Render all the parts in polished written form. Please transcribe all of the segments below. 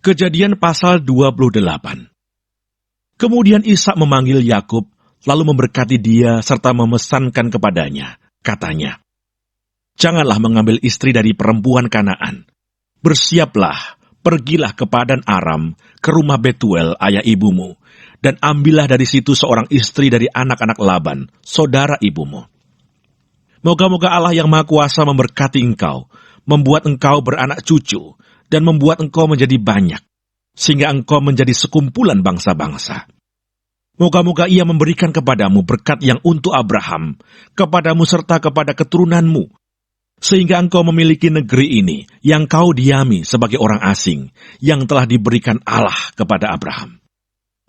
Kejadian pasal 28. Kemudian Ishak memanggil Yakub, lalu memberkati dia serta memesankan kepadanya. Katanya, "Janganlah mengambil istri dari perempuan Kanaan. Bersiaplah, pergilah ke Padan Aram, ke rumah Betuel ayah ibumu, dan ambillah dari situ seorang istri dari anak-anak Laban, saudara ibumu. Moga-moga Allah yang Maha Kuasa memberkati engkau, membuat engkau beranak cucu, dan membuat engkau menjadi banyak, sehingga engkau menjadi sekumpulan bangsa-bangsa. Moga-moga ia memberikan kepadamu berkat yang untuk Abraham, kepadamu serta kepada keturunanmu, sehingga engkau memiliki negeri ini yang kau diami sebagai orang asing, yang telah diberikan Allah kepada Abraham."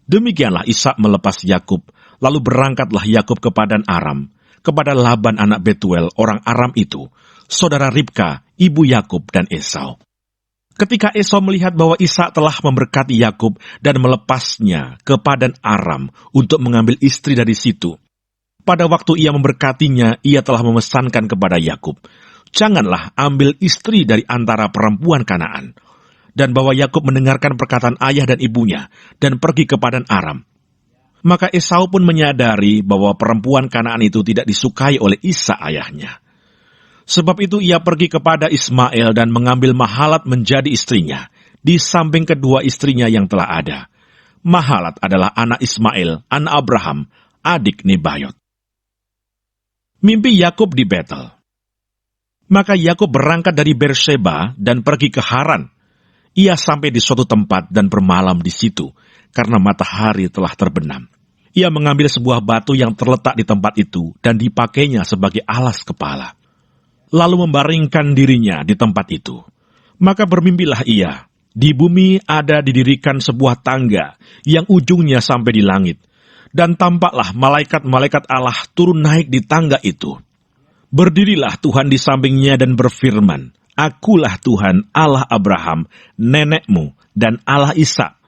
Demikianlah Ishak melepas Yakub, lalu berangkatlah Yakub ke Padan Aram, kepada Laban anak Betuel orang Aram itu, saudara Ribka, ibu Yakub dan Esau. Ketika Esau melihat bahwa Ishak telah memberkati Yakub dan melepasnya ke Padan Aram untuk mengambil istri dari situ, pada waktu ia memberkatinya, ia telah memesankan kepada Yakub, "Janganlah ambil istri dari antara perempuan Kanaan." Dan bahwa Yakub mendengarkan perkataan ayah dan ibunya dan pergi ke Padan Aram. Maka Esau pun menyadari bahwa perempuan Kanaan itu tidak disukai oleh Ishak ayahnya. Sebab itu ia pergi kepada Ismael dan mengambil Mahalat menjadi istrinya, di samping kedua istrinya yang telah ada. Mahalat adalah anak Ismael, anak Abraham, adik Nebayot. Mimpi Yakub di Betel. Maka Yakub berangkat dari Berseba dan pergi ke Haran. Ia sampai di suatu tempat dan bermalam di situ, karena matahari telah terbenam. Ia mengambil sebuah batu yang terletak di tempat itu dan dipakainya sebagai alas kepala, lalu membaringkan dirinya di tempat itu. Maka bermimpilah ia, di bumi ada didirikan sebuah tangga yang ujungnya sampai di langit, dan tampaklah malaikat-malaikat Allah turun naik di tangga itu. Berdirilah Tuhan di sampingnya dan berfirman, "Akulah Tuhan Allah Abraham, nenekmu, dan Allah Ishak.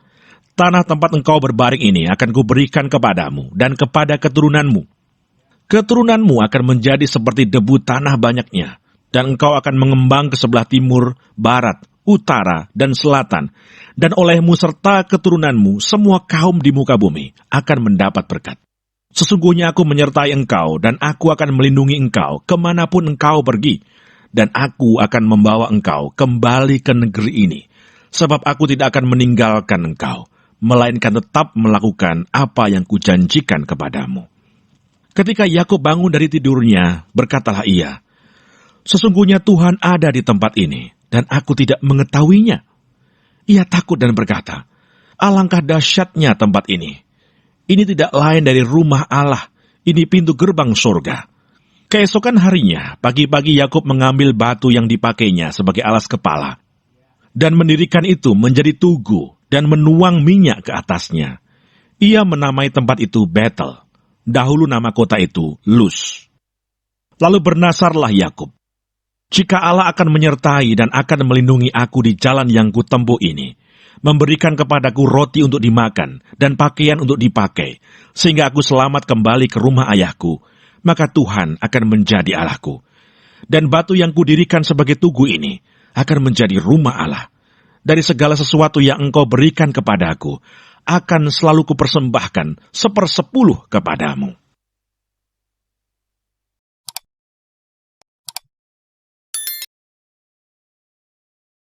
Tanah tempat engkau berbaring ini akan kuberikan kepadamu dan kepada keturunanmu. Keturunanmu akan menjadi seperti debu tanah banyaknya, dan engkau akan mengembang ke sebelah timur, barat, utara, dan selatan, dan olehmu serta keturunanmu semua kaum di muka bumi akan mendapat berkat. Sesungguhnya aku menyertai engkau, dan aku akan melindungi engkau kemanapun engkau pergi, dan aku akan membawa engkau kembali ke negeri ini, sebab aku tidak akan meninggalkan engkau, melainkan tetap melakukan apa yang kujanjikan kepadamu." Ketika Yakub bangun dari tidurnya, berkatalah ia, "Sesungguhnya Tuhan ada di tempat ini, dan aku tidak mengetahuinya." Ia takut dan berkata, "Alangkah dahsyatnya tempat ini. Ini tidak lain dari rumah Allah, ini pintu gerbang surga." Keesokan harinya, pagi-pagi Yakub mengambil batu yang dipakainya sebagai alas kepala, dan mendirikan itu menjadi tugu, dan menuang minyak ke atasnya. Ia menamai tempat itu Betel. Dahulu nama kota itu Luz. Lalu bernasarlah Yakub, "Jika Allah akan menyertai dan akan melindungi aku di jalan yang kutempuh ini, memberikan kepadaku roti untuk dimakan dan pakaian untuk dipakai, sehingga aku selamat kembali ke rumah ayahku, maka Tuhan akan menjadi Allahku. Dan batu yang kudirikan sebagai tugu ini akan menjadi rumah Allah. Dari segala sesuatu yang engkau berikan kepadaku, akan selalu kupersembahkan 1/10 kepadamu."